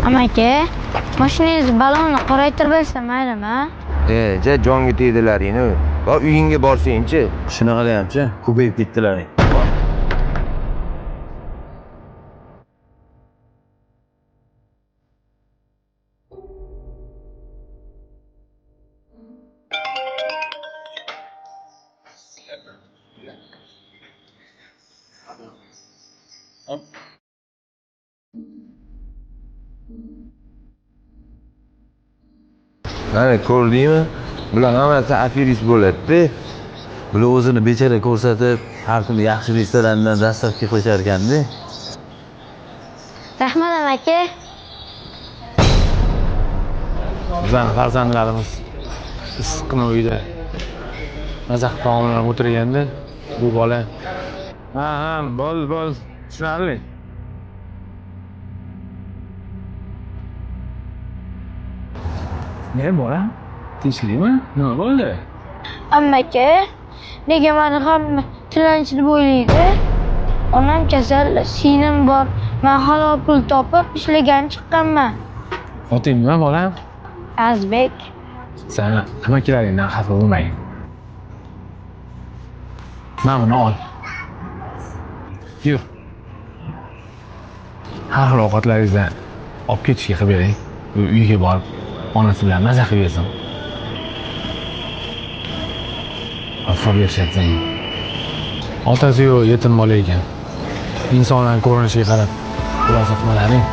Amaki, mashinangiz balonni qoraytirib bersa maylimi? Jonga tegdilaringni. Va uyingga borsang-chi. Shunaqayam-chi, ko'payib ketdilar. Mana ko'rdingmi? Bular hammasi aferist bo'ladi-da. Bular o'zini bechara ko'rsatib, har kuni yaxshi restorandan dastavka qilishar ekan-da. Rahmat amaki. Bizning farzandlarimiz issiqqina uyda maza qilib taomlar o'tirganda bu bola ha bo'l tushunarli. Ne bola? Tinchlikmi? Nima bo'ldi? Amaki, nega meni hamma tilanchi deb o'ylaydi? Onam kasal, singlim bor. Men halol pul topib ishlagan chiqqanman. Oting nima bolam? Azbek. Sen amakilaringdan xafa bo'lmang. Mana buni ol. Yur. Har xil ovqatlaringizdan olib ketishga qilib bering. Uyga borib onasi bilan maza qilib yesin. Afo berishyapsan. Otasi yo'q, yetim bola ekan. Insonlarning ko'rinishiga qarab xulosa qilmalaring.